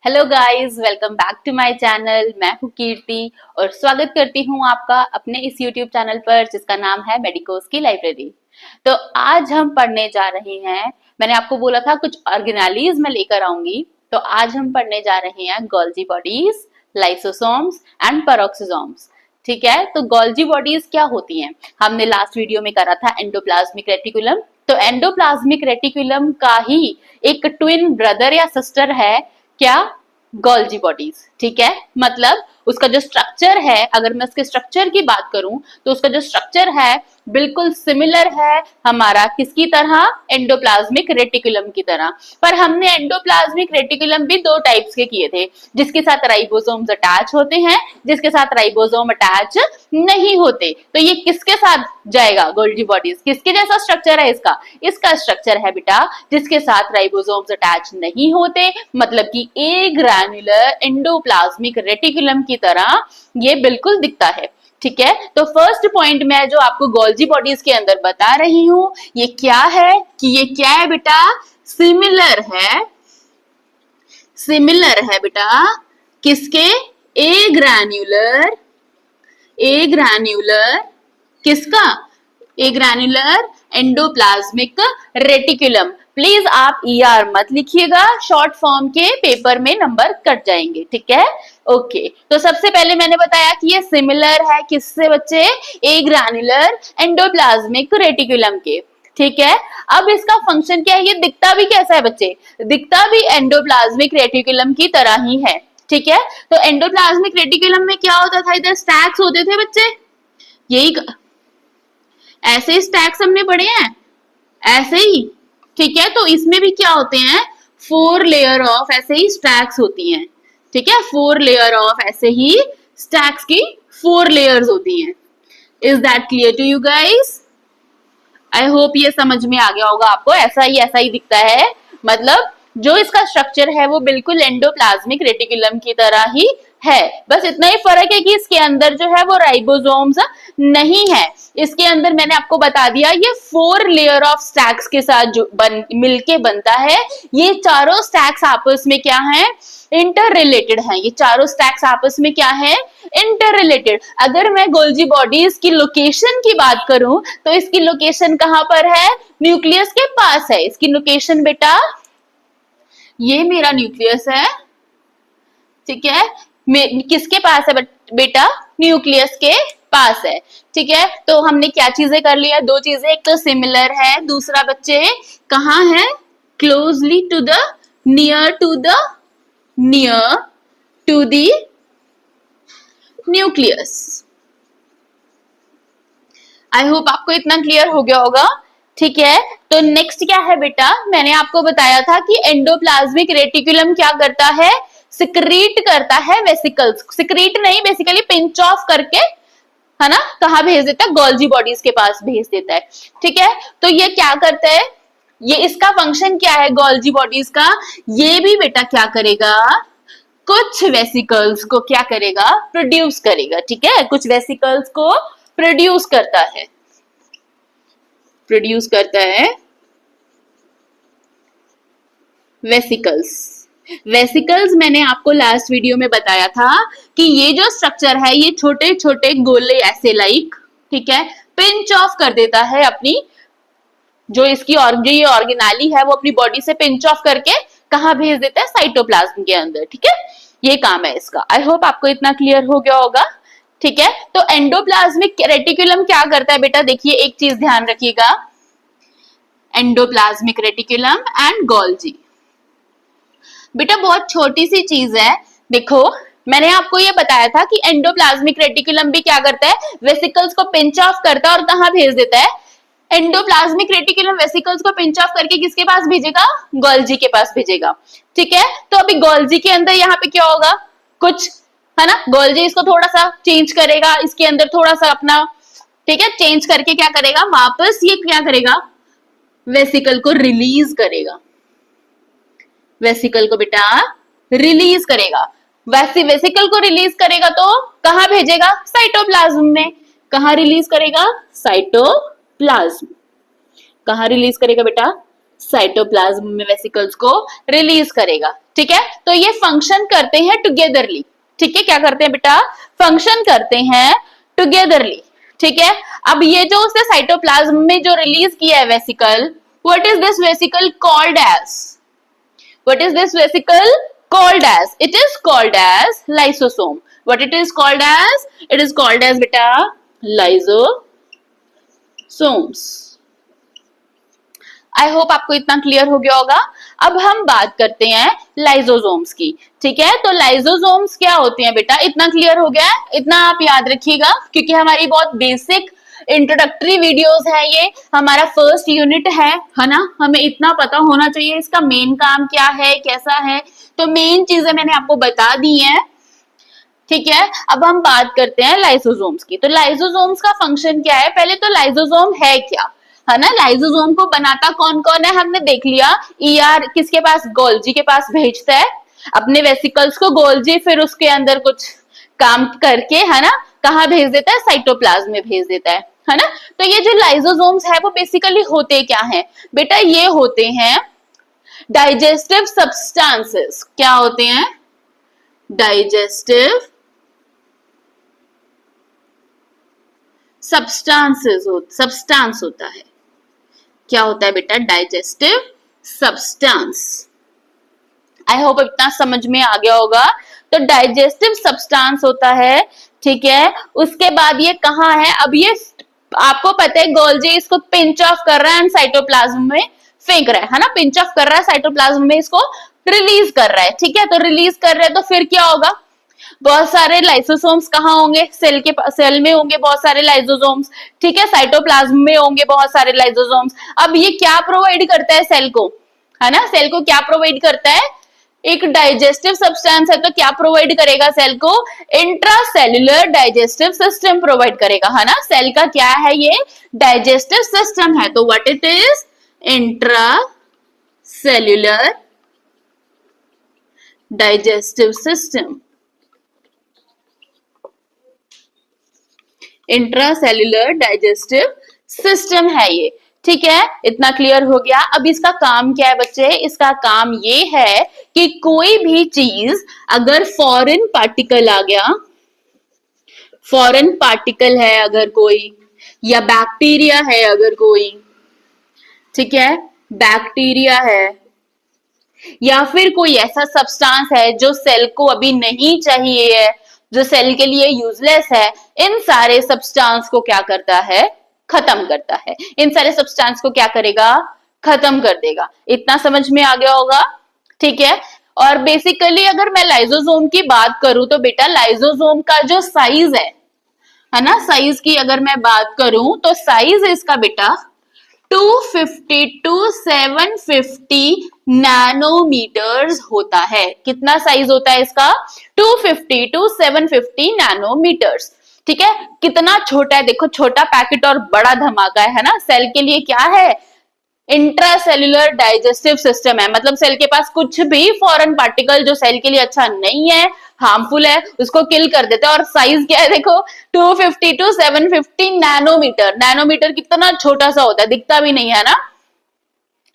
Hello guys, welcome back to my channel. मैं हूँ कीर्ति और स्वागत करती हूँ आपका अपने इस यूट्यूब चैनल पर जिसका नाम है मेडिकोस की लाइब्रेरी। तो आज हम पढ़ने जा रहे हैं, मैंने आपको बोला था कुछ ऑर्गेनेलीज में लेकर आऊंगी, तो आज हम पढ़ने जा रहे हैं गोल्जी बॉडीज, लाइसोसोम्स एंड पेरोक्सोसोम्स। ठीक है, तो गोल्जी बॉडीज क्या होती हैं? हमने लास्ट वीडियो में करा था एंडोप्लाज्मिक रेटिकुलम। तो एंडोप्लाज्मिक रेटिकुलम का ही एक ट्विन ब्रदर या सिस्टर है क्या? Golgi bodies. ठीक है, मतलब उसका जो स्ट्रक्चर है, अगर मैं उसके स्ट्रक्चर की बात करूं तो उसका जो स्ट्रक्चर है बिल्कुल सिमिलर है हमारा किसकी तरह? एंडोप्लाज्मिक रेटिकुलम की तरह। पर हमने एंडोप्लाज्मिक रेटिकुलम भी दो टाइप्स के किए थे, जिसके साथ राइबोसोम्स अटैच होते हैं, जिसके साथ राइबोसोम अटैच नहीं होते। तो ये किसके साथ जाएगा? गोल्जी बॉडीज किसके जैसा स्ट्रक्चर है इसका? इसका स्ट्रक्चर है बेटा जिसके साथ राइबोसोम्स अटैच नहीं होते, मतलब कि ए ग्रैन्युलर एंडोप्लाज्मिक रेटिकुलम की तरह ये बिल्कुल दिखता है। ठीक है, तो फर्स्ट पॉइंट मैं जो आपको गोल्जी बॉडीज के अंदर बता रही हूं ये क्या है कि ये क्या है बेटा? सिमिलर है, सिमिलर है बेटा किसके? ए ग्रैन्युलर, ए ग्रैन्युलर किसका? ए ग्रैन्युलर एंडोप्लाज्मिक रेटिकुलम। प्लीज आप ईआर मत लिखिएगा, शॉर्ट फॉर्म के पेपर में नंबर कट जाएंगे। ठीक है, ओके। तो सबसे पहले मैंने बताया कि ये सिमिलर है किससे बच्चे? ए ग्रैन्युलर एंडोप्लाज्मिक रेटिकुलम के। ठीक है, अब इसका फंक्शन क्या है? ये दिखता भी कैसा है बच्चे? दिखता भी एंडोप्लाज्मिक रेटिकुलम की तरह ही है। ठीक है, तो एंडोप्लाज्मिक रेटिकुलम में क्या होता था? इधर स्टैक्स होते थे बच्चे, यही ऐसे स्टैक्स हमने पढ़े हैं, ऐसे ही। ठीक है, तो इसमें भी क्या होते हैं? 4 लेयर ऑफ ऐसे ही स्टैक्स होती हैं। ठीक है, 4 लेयर ऑफ ऐसे ही स्टैक्स की 4 लेयर्स होती हैं। Is that clear to you guys? I hope ये समझ में आ गया होगा आपको। ऐसा ही दिखता है, मतलब जो इसका स्ट्रक्चर है वो बिल्कुल एंडोप्लाज्मिक रेटिकुलम की तरह ही है। बस इतना ही फर्क है कि इसके अंदर जो है वो राइबोसोम्स नहीं है। इसके अंदर मैंने आपको बता दिया ये 4 लेयर ऑफ स्टैक्स के साथ जो मिलके बनता है। ये चारों स्टैक्स आपस में क्या है? इंटर रिलेटेड है। ये चारों स्टैक्स आपस में क्या है? Inter related. अगर मैं गोल्जी बॉडीज की लोकेशन की बात करूं तो इसकी लोकेशन कहां पर है? न्यूक्लियस के पास है। इसकी लोकेशन बेटा, ये मेरा न्यूक्लियस है। ठीक है, किसके पास है बेटा? न्यूक्लियस के पास है। ठीक है, तो हमने क्या चीजें कर लिया? दो चीजें, एक तो सिमिलर है, दूसरा बच्चे कहां है? Closely to the, near to the, near to the nucleus. I hope आपको इतना क्लियर हो गया होगा। ठीक है, तो नेक्स्ट क्या है बेटा? मैंने आपको बताया था कि एंडोप्लाज्मिक रेटिकुलम क्या करता है? सिक्रीट करता है वेसिकल्स। सिक्रीट नहीं, बेसिकली पिंच ऑफ करके, है ना, कहा भेज देता है? गोल्जी बॉडीज के पास भेज देता है। ठीक है, तो ये क्या करता है? ये इसका फंक्शन क्या है गोल्जी बॉडीज का? ये भी बेटा क्या करेगा? कुछ वेसिकल्स को क्या करेगा? प्रोड्यूस करेगा। ठीक है, कुछ वेसिकल्स को प्रोड्यूस करता है, प्रोड्यूस करता है वेसिकल्स। वेसिकल्स मैंने आपको लास्ट वीडियो में बताया था कि ये जो स्ट्रक्चर है ये छोटे छोटे गोले ऐसे लाइक, ठीक है, पिंच ऑफ कर देता है अपनी, जो इसकी ये ऑर्गेनाली है वो अपनी बॉडी से पिंच ऑफ करके कहा भेज देता है? साइटोप्लाज्म के अंदर। ठीक है, ये काम है इसका। आई होप आपको इतना क्लियर हो गया होगा। ठीक है, तो एंडोप्लाज्मिक रेटिकुलम क्या करता है बेटा? देखिए, एक चीज ध्यान रखिएगा, एंडोप्लाज्मिक रेटिकुलम एंड गोल्जी बेटा बहुत छोटी सी चीज है। देखो, मैंने आपको ये बताया था कि एंडोप्लाज्मिक रेटिकुलम भी क्या करता है? वेसिकल्स को पिंच ऑफ करता है और कहां भेज देता है? एंडोप्लाज्मिक रेटिकुलम वेसिकल्स को पिंच ऑफ करके किसके पास भेजेगा? गोल्जी के पास भेजेगा। ठीक है, तो अभी गोल्जी के अंदर यहाँ पे क्या होगा? कुछ, है ना, गोल्जी इसको थोड़ा सा चेंज करेगा, इसके अंदर थोड़ा सा अपना, ठीक है, चेंज करके क्या करेगा? वापस ये क्या करेगा? वेसिकल को रिलीज करेगा। वेसिकल को बेटा रिलीज करेगा। वैसे वेसिकल को रिलीज करेगा तो कहां भेजेगा? साइटोप्लाज्म में। कहां रिलीज करेगा? साइटोप्लाज्म। कहां रिलीज करेगा बेटा? साइटोप्लाज्म में वेसिकल्स को रिलीज करेगा। ठीक है, तो ये फंक्शन करते हैं टुगेदरली। ठीक है, क्या करते हैं बेटा, फंक्शन करते हैं टुगेदरली। ठीक है, अब ये जो उसने साइटोप्लाज्म में जो रिलीज किया है vesicle, what is this vesicle called as, what is this vesicle called as, it is called as lysosome. What it is called as, it is called as beta lysosomes. I hope आपको इतना clear हो गया होगा। अब हम बात करते हैं लाइजोसोम्स की। ठीक है, तो लाइजोसोम्स क्या होते हैं बेटा, इतना क्लियर हो गया है, इतना आप याद रखिएगा क्योंकि हमारी बहुत बेसिक इंट्रोडक्टरी वीडियोस है, ये हमारा फर्स्ट यूनिट है ना, हमें इतना पता होना चाहिए इसका मेन काम क्या है, कैसा है, तो मेन चीजें मैंने आपको बता दी हैं। ठीक है, अब हम बात करते हैं लाइसोसोम्स की। तो लाइसोसोम्स का फंक्शन क्या है, पहले तो लाइसोसोम है क्या, है ना, लाइसोसोम को बनाता कौन कौन है हमने देख लिया। ईआर किसके पास, गोल्जी के पास भेजता है अपने वेसिकल्स को, गोल्जी फिर उसके अंदर कुछ काम करके, है ना, कहाँ भेज देता है, साइटोप्लाज्म में भेज देता है ना। तो ये जो लाइसोसोम्स है वो बेसिकली होते क्या है बेटा, ये होते हैं डाइजेस्टिव सब्सटेंसेस। क्या होते हैं, डाइजेस्टिव सब्सटेंस होता है। क्या होता है बेटा, डाइजेस्टिव सब्सटेंस। आई होप इतना समझ में आ गया होगा। तो डाइजेस्टिव सब्सटेंस होता है। ठीक है, उसके बाद ये कहाँ है, अब ये आपको पता है गोल्जी इसको पिंच ऑफ कर रहा है एंड साइटोप्लाज्म में फेंक रहा है ना, पिंच ऑफ कर रहा है साइटोप्लाज्म में, इसको रिलीज कर रहा है। ठीक है, तो रिलीज कर रहा है तो फिर क्या होगा, बहुत सारे लाइसोसोम्स कहाँ होंगे, सेल में होंगे बहुत सारे लाइसोसोम्स। ठीक है, साइटोप्लाज्म में होंगे बहुत सारे लाइसोसोम्स। अब ये क्या प्रोवाइड करता है सेल को, है ना, सेल को क्या प्रोवाइड करता है, एक डाइजेस्टिव सब्सटेंस है तो क्या प्रोवाइड करेगा सेल को, इंट्रासेल्युलर डाइजेस्टिव सिस्टम प्रोवाइड करेगा, है ना। सेल का क्या है, ये डाइजेस्टिव सिस्टम है, तो what it is, intracellular digestive system, intracellular digestive system है ये। ठीक है, इतना क्लियर हो गया। अब इसका काम क्या है बच्चे, इसका काम ये है कि कोई भी चीज अगर फॉरेन पार्टिकल आ गया, फॉरेन पार्टिकल है अगर कोई, या बैक्टीरिया है अगर कोई, ठीक है, बैक्टीरिया है या फिर कोई ऐसा सब्सटेंस है जो सेल को अभी नहीं चाहिए है, जो सेल के लिए यूजलेस है, इन सारे सब्सटेंस को क्या करता है, खत्म करता है। इन सारे सब्सटेंस को क्या करेगा, खत्म कर देगा। इतना समझ में आ गया होगा। ठीक है, और बेसिकली अगर मैं लाइसोसोम की बात करूं तो बेटा लाइसोसोम का जो साइज है ना, साइज की अगर मैं बात करूं तो साइज इसका बेटा 250 to 750 नैनोमीटर्स होता है। कितना साइज होता है इसका, 250 to 750 नैनोमीटर्स। ठीक है, कितना छोटा है, देखो छोटा पैकेट और बड़ा धमाका है ना। सेल के लिए क्या है, इंट्रासेल्युलर डाइजेस्टिव सिस्टम है, मतलब सेल के पास कुछ भी फॉरेन पार्टिकल जो सेल के लिए अच्छा नहीं है, हार्मफुल है, उसको किल कर देता है। और साइज क्या है देखो, 250 to 750 नैनोमीटर। नैनोमीटर कितना छोटा सा होता है, दिखता भी नहीं है ना।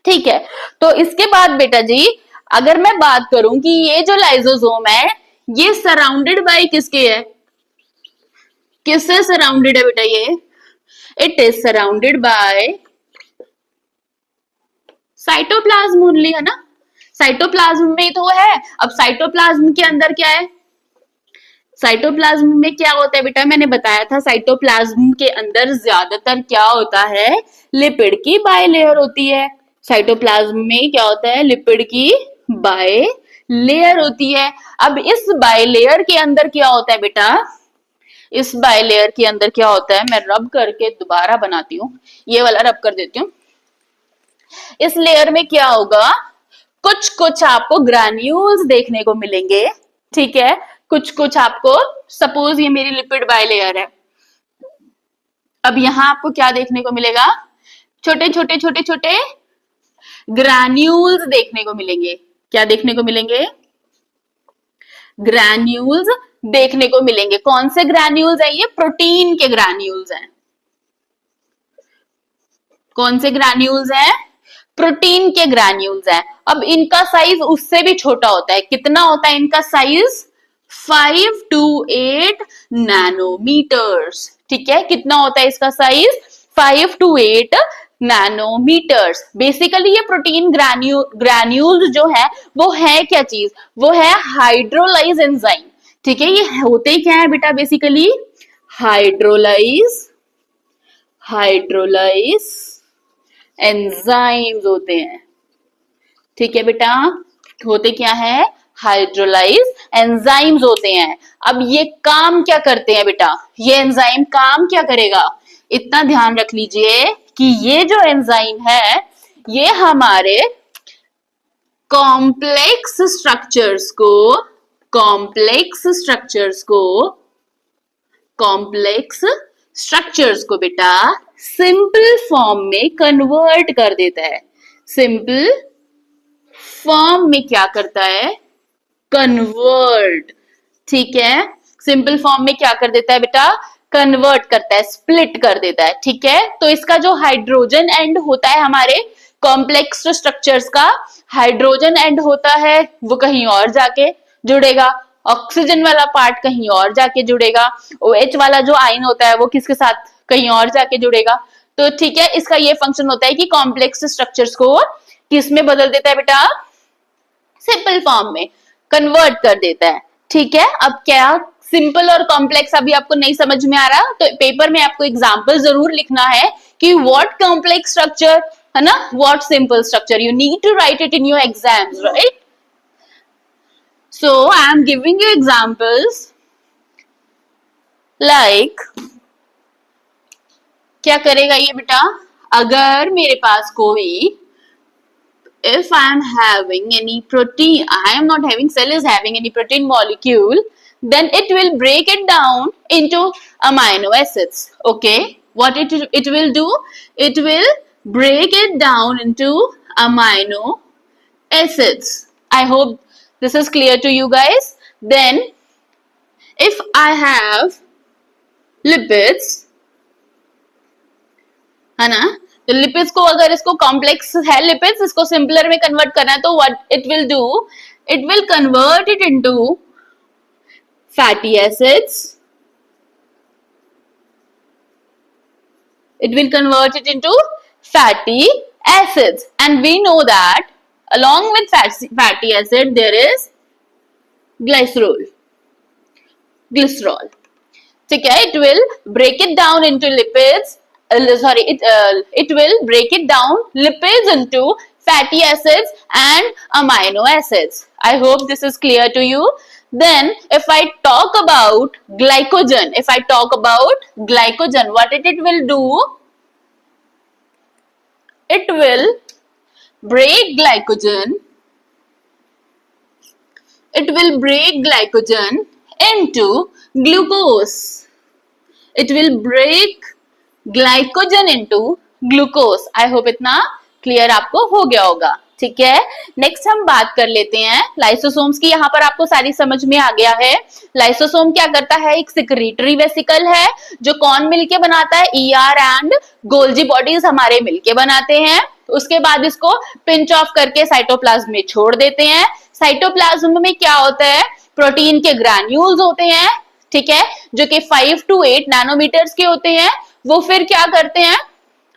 ठीक है, तो इसके बाद बेटा जी अगर मैं बात करूं कि ये जो लाइसोसोम है ये सराउंडेड बाय किसके है, किससे सराउंडेड है बेटा ये, it is surrounded by cytoplasm only, है ना। साइटोप्लाज्म में तो है। अब साइटोप्लाज्म के अंदर क्या है, साइटोप्लाज्म में क्या होता है बेटा, मैंने बताया था साइटोप्लाज्म के अंदर ज्यादातर क्या होता है, लिपिड की बायलेयर होती है। साइटोप्लाज्म में क्या होता है, लिपिड की बायलेयर होती है। अब इस बायलेयर के अंदर क्या होता है बेटा, इस बायलेयर के अंदर क्या होता है, मैं रब करके दोबारा बनाती हूँ, ये वाला रब कर देती हूँ। इस लेयर में क्या होगा, कुछ कुछ आपको ग्रैन्यूल्स देखने को मिलेंगे। ठीक है, कुछ कुछ आपको, सपोज ये मेरी लिपिड बायलेयर है, अब यहां आपको क्या देखने को मिलेगा, छोटे छोटे छोटे छोटे ग्रैन्यूल्स देखने को मिलेंगे। क्या देखने को मिलेंगे, ग्रैन्यूल्स देखने को मिलेंगे। कौन से ग्रैन्यूल्स है ये, प्रोटीन के ग्रैन्यूल्स हैं। कौन से ग्रैन्यूल्स हैं, प्रोटीन के ग्रैन्यूल्स हैं। अब इनका साइज उससे भी छोटा होता है। कितना होता है इनका साइज? 5 to 8 nanometres. ठीक है, कितना होता है इसका साइज? 5 to 8 nanometres. बेसिकली ये प्रोटीन ग्रैन्यूल्स जो है वो है क्या चीज? वो है हाइड्रोलाइज एंजाइम। ठीक है, ये होते क्या है बेटा? बेसिकली हाइड्रोलाइज एंजाइम्स होते हैं। ठीक है बेटा, होते क्या है? हाइड्रोलाइज एंजाइम्स होते हैं। अब ये काम क्या करते हैं बेटा? ये एंजाइम काम क्या करेगा? इतना ध्यान रख लीजिए कि ये जो एंजाइम है ये हमारे कॉम्प्लेक्स स्ट्रक्चर्स को बेटा सिंपल फॉर्म में कन्वर्ट कर देता है। सिंपल फॉर्म में क्या करता है? कन्वर्ट। ठीक है, सिंपल फॉर्म में क्या कर देता है बेटा? कन्वर्ट करता है, स्प्लिट कर देता है। ठीक है, तो इसका जो हाइड्रोजन एंड होता है हमारे कॉम्प्लेक्स स्ट्रक्चर्स का, हाइड्रोजन एंड होता है वो कहीं और जाके जुड़ेगा, ऑक्सीजन वाला पार्ट कहीं और जाके जुड़ेगा, OH वाला जो आयन होता है वो किसके साथ? कहीं और जाके जुड़ेगा। तो ठीक है, इसका ये फंक्शन होता है कि कॉम्प्लेक्स स्ट्रक्चर्स को किस में बदल देता है बेटा? सिंपल फॉर्म में कन्वर्ट कर देता है। ठीक है, अब क्या सिंपल और कॉम्प्लेक्स अभी आपको नहीं समझ में आ रहा तो पेपर में आपको एग्जांपल जरूर लिखना है कि व्हाट कॉम्प्लेक्स स्ट्रक्चर है ना, what simple structure. You need to write it in your exams, right? So I am giving you examples like, क्या करेगा ये बेटा? अगर मेरे पास कोई, if I am having any protein, I am not having, cell is having any protein molecule, then it will break it down into amino acids. Okay, what it will do? It will break it down into amino acids. I hope this is clear to you guys. Then if I have lipids, है ना, तो lipids को अगर इसको complex है lipids, इसको simpler में convert करना है तो what it will do? It will convert it into fatty acids. It will convert it into fatty acids, and we know that along with fatty acid there is glycerol. ठीक है, it will break it down into lipids. It will break it down lipids into fatty acids and amino acids. I hope this is clear to you. Then if I talk about glycogen, what it will do? It will break glycogen. It will break glycogen into glucose. It will break glycogen into glucose. I hope इतना clear आपको हो गया होगा। ठीक है, next हम बात कर लेते हैं लाइसोसोम्स की। यहाँ पर आपको सारी समझ में आ गया है। लाइसोसोम क्या करता है? एक सिक्रीटरी वेसिकल है जो कौन मिलके बनाता है? ER एंड गोल्जी बॉडीज हमारे मिलके बनाते हैं। उसके बाद इसको पिंच ऑफ करके साइटोप्लाज्म में छोड़ देते हैं। साइटोप्लाज्म में क्या होता है? प्रोटीन के ग्रैन्यूल्स होते हैं, ठीक है, जो कि 5 to 8 नैनोमीटर्स के होते हैं। वो फिर क्या करते हैं?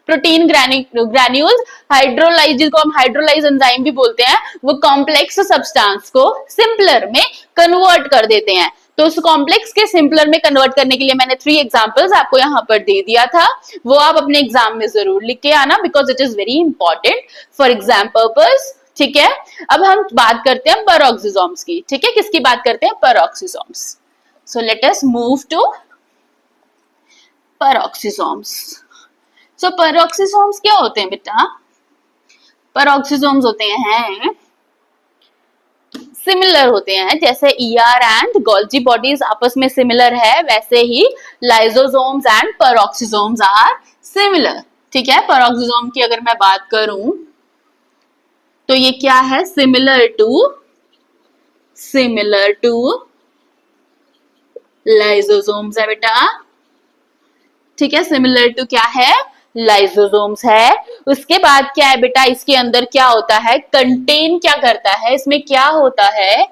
प्रोटीन ग्रैन्यूल्स हाइड्रोलाइज, जिसको हम हाइड्रोलाइज एंजाइम भी बोलते हैं, वो कॉम्प्लेक्स सब्सटेंस को सिंपलर में कन्वर्ट कर देते हैं। तो उस कॉम्प्लेक्स के सिंपलर में कन्वर्ट करने के लिए मैंने 3 एग्जांपल्स आपको यहाँ पर दे दिया था, वो आप अपने एग्जाम में जरूर लिख के आना, because it is very important for exam purpose. ठीक है, अब हम बात करते हैं पेरोक्सिसोम्स की। ठीक है, किसकी बात करते हैं? Peroxisomes. So let us move to peroxisomes. So peroxisomes क्या होते हैं बेटा? पेरोक्सिसोम्स होते हैं, सिमिलर होते हैं, जैसे ER एंड गोल्जी बॉडीज आपस में सिमिलर है, वैसे ही lysosomes and peroxisomes are similar. ठीक है, पेरोक्सिसोम की अगर मैं बात करूं तो ये क्या है? सिमिलर टू लाइसोसोम्स है बेटा। ठीक है, सिमिलर टू क्या है? लाइसोसोम्स है। उसके बाद क्या है बेटा, इसके अंदर क्या होता है, कंटेन क्या करता है, इसमें क्या होता है,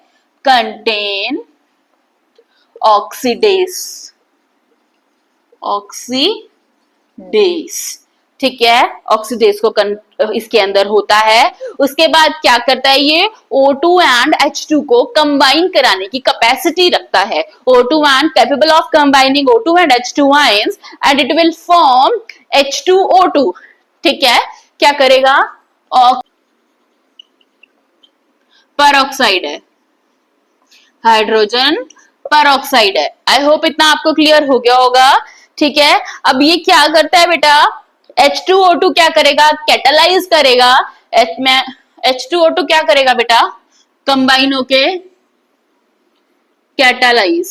कंटेन ऑक्सीडेज, ऑक्सीडेज, ठीक है, ऑक्सीडेज को इसके अंदर होता है। उसके बाद क्या करता है, ये O2 एंड H2 को कंबाइन कराने की कैपेसिटी रखता है। O2 and capable of combining O2 and H2 ions and it will form H2O2, ठीक है, क्या करेगा, परऑक्साइड है, हाइड्रोजन परऑक्साइड है। आई होप इतना आपको क्लियर हो गया होगा, ठीक है। अब ये क्या करता है बेटा, H2O2 क्या करेगा, कैटालाइज करेगा, H2O2 क्या करेगा बेटा, कंबाइन होके कैटालाइज।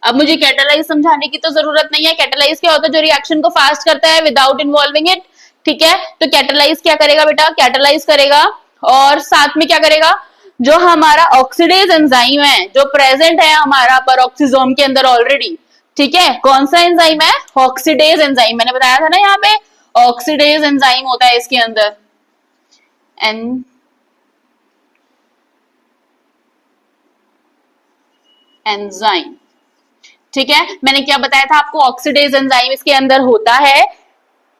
अब मुझे कैटालाइज समझाने की तो जरूरत नहीं है, कैटालाइज क्या होता है, जो रिएक्शन को फास्ट करता है विदाउट इन्वॉल्विंग इट, ठीक है। तो कैटालाइज क्या करेगा बेटा, कैटालाइज करेगा, और साथ में क्या करेगा, जो हमारा ऑक्सीडेज एंजाइम है जो प्रेजेंट है हमारा पेरोक्सिसोम के अंदर ऑलरेडी, ठीक है, कौन सा एंजाइम है, ऑक्सीडेज एंजाइम, मैंने बताया था ना यहाँ पे ऑक्सीडेज एंजाइम होता है इसके अंदर, एंजाइम, ठीक है। मैंने क्या बताया था आपको, ऑक्सीडेज एंजाइम इसके अंदर होता है।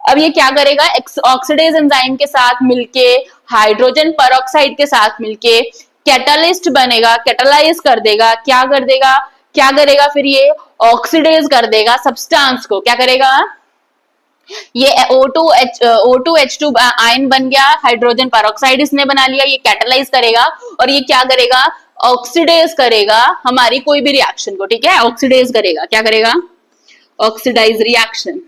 अब ये क्या करेगा, ऑक्सीडेज एंजाइम के साथ मिलके हाइड्रोजन परऑक्साइड के साथ मिलके कैटालिस्ट बनेगा, कैटालाइज कर देगा, क्या कर देगा, क्या करेगा, फिर ये ऑक्सीडेज कर देगा सब्सटेंस को, क्या करेगा, ये O2H2 आयन बन गया, हाइड्रोजन परऑक्साइड इसने बना लिया, ये कैटालाइज करेगा और ये क्या करेगा, ऑक्सीडाइज करेगा हमारी कोई भी रिएक्शन को, ठीक है, ऑक्सीडाइज करेगा, क्या करेगा, ऑक्सीडाइज रिएक्शन,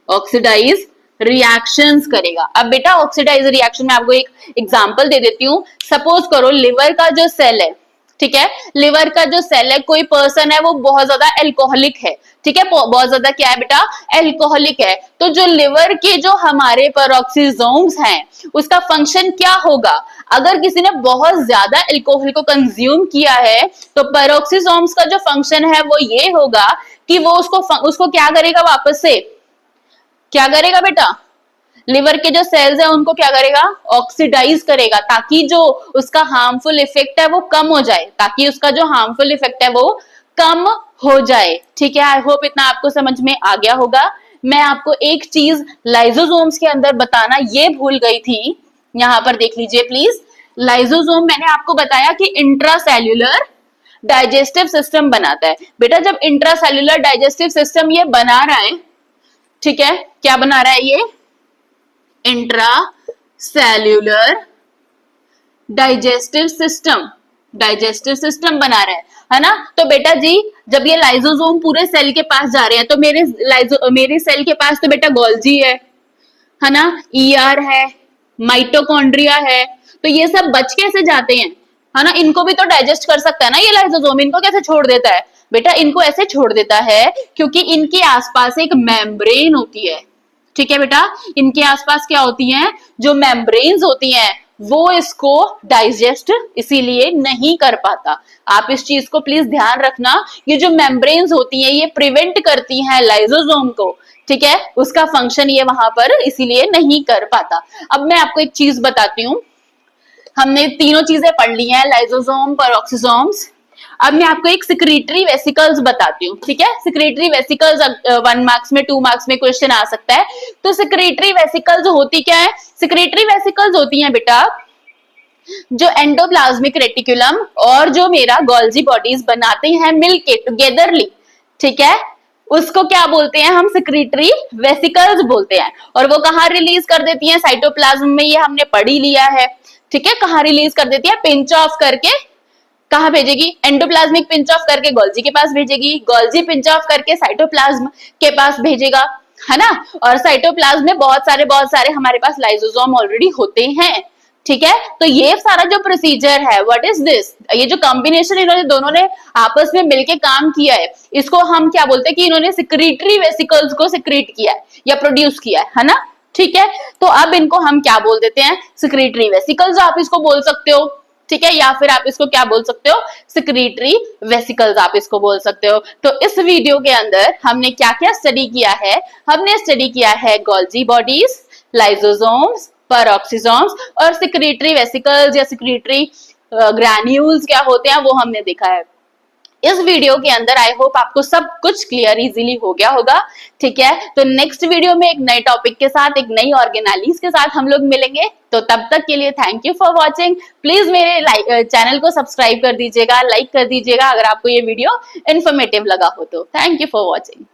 ऑक्सीडाइज रिएक्शंस करेगा। अब बेटा ऑक्सीडाइज रिएक्शन में आपको एक एग्जांपल दे देती हूँ। सपोज करो लिवर का जो सेल है, ठीक है, लिवर का जो सेल है, कोई पर्सन है वो बहुत ज्यादा एल्कोहलिक है, ठीक है, बहुत ज्यादा क्या है बेटा, एल्कोहलिक है। तो जो लिवर के जो हमारे पेरोक्सिसोम्स हैं उसका फंक्शन क्या होगा, अगर किसी ने बहुत ज्यादा एल्कोहल को कंज्यूम किया है तो पेरोक्सिसोम्स का जो फंक्शन है वो ये होगा कि वो उसको क्या करेगा, वापस से क्या करेगा बेटा, लिवर के जो सेल्स है उनको क्या करेगा, ऑक्सीडाइज करेगा, ताकि जो उसका हार्मफुल इफेक्ट है वो कम हो जाए, ताकि उसका जो हार्मफुल इफेक्ट है वो कम हो जाए, ठीक है। आई होप इतना आपको समझ में आ गया होगा। मैं आपको एक चीज लाइसोसोम्स के अंदर बताना ये भूल गई थी, यहां पर देख लीजिए प्लीज। लाइसोसोम मैंने आपको बताया कि इंट्रासेल्यूलर डाइजेस्टिव सिस्टम बनाता है। बेटा जब इंट्रासेल्यूलर डाइजेस्टिव सिस्टम ये बना रहा है, ठीक है, क्या बना रहा है ये, intra cellular digestive system, digestive system बना रहा है ना। तो बेटा जी जब ये लाइसोसोम पूरे सेल के पास जा रहे हैं तो मेरे सेल के पास तो बेटा गोल्जी है ना, ईआर है, माइटोकॉन्ड्रिया है, तो ये सब बच कैसे जाते हैं, है ना, इनको भी तो डाइजेस्ट कर सकता है ना ये लाइसोसोम, इनको कैसे छोड़ देता है बेटा, इनको ऐसे छोड़ देता है क्योंकि इनके आसपास एक मेम्ब्रेन होती है, ठीक है बेटा, इनके आसपास क्या होती हैं, जो मेम्ब्रेन्स होती हैं वो इसको डाइजेस्ट इसीलिए नहीं कर पाता। आप इस चीज को प्लीज ध्यान रखना, ये जो मेम्ब्रेन्स होती हैं ये प्रिवेंट करती हैं लाइसोसोम को, ठीक है, उसका फंक्शन ये वहां पर इसीलिए नहीं कर पाता। अब मैं आपको एक चीज बताती हूँ, हमने तीनों चीजें पढ़ ली हैं, लाइसोसोम, पेरोक्सिसोम्स। अब मैं आपको एक सिक्रीटरी वेसिकल्स बताती हूँ, ठीक है, सिक्रीटरी वेसिकल्स 1 मार्क्स में 2 मार्क्स में क्वेश्चन आ सकता है। तो सिक्रीटरी वेसिकल्स होती क्या है, सिक्रीटरी वेसिकल्स होती हैं बेटा जो एंडोप्लाज्मिक रेटिकुलम और जो मेरा गोल्जी बॉडीज बनाते हैं मिलके टुगेदरली, ठीक है, उसको क्या बोलते हैं हम, सिक्रीटरी वेसिकल्स बोलते हैं। और वो कहाँ रिलीज कर देती हैं, साइटोप्लाज्म में, ये हमने पढ़ ही लिया है, ठीक है, कहाँ रिलीज कर देती है, पिंच ऑफ करके कहाँ भेजेगी, एंडोप्लाज्मिक पिंच ऑफ करके गोल्जी के पास भेजेगी, गोल्जी पिंच ऑफ करके साइटोप्लाज्म के पास भेजेगा, है ना। और साइटोप्लाज्म में बहुत सारे हमारे पास लाइसोसोम ऑलरेडी होते हैं, ठीक है। तो ये सारा जो प्रोसीजर है, व्हाट इज दिस, ये जो कॉम्बिनेशन इन्होंने दोनों ने आपस में मिलके काम किया है, इसको हम क्या बोलते हैं कि इन्होंने सिक्रीटरी वेसिकल्स को सिक्रीट किया है या प्रोड्यूस किया है ना, ठीक है। तो अब इनको हम क्या बोल देते हैं, सिक्रीटरी वेसिकल्स आप इसको बोल सकते हो, ठीक है, या फिर आप इसको क्या बोल सकते हो, सिक्रीटरी वेसिकल्स आप इसको बोल सकते हो। तो इस वीडियो के अंदर हमने क्या क्या स्टडी किया है, हमने स्टडी किया है गोल्जी बॉडीज, लाइसोसोम्स, पेरोक्सिसोम्स और सिक्रीटरी वेसिकल्स या सिक्रीटरी ग्रैन्यूल्स क्या होते हैं वो हमने देखा है इस वीडियो के अंदर। आई होप आपको सब कुछ क्लियर इजीली हो गया होगा। ठीक है, तो नेक्स्ट वीडियो में एक नए टॉपिक के साथ, एक नई ऑर्गेनाइज के साथ हम लोग मिलेंगे। तो तब तक के लिए thank you for watching. Please मेरे चैनल को सब्सक्राइब कर दीजिएगा, लाइक कर दीजिएगा अगर आपको ये वीडियो इन्फॉर्मेटिव लगा हो तो। Thank you for watching.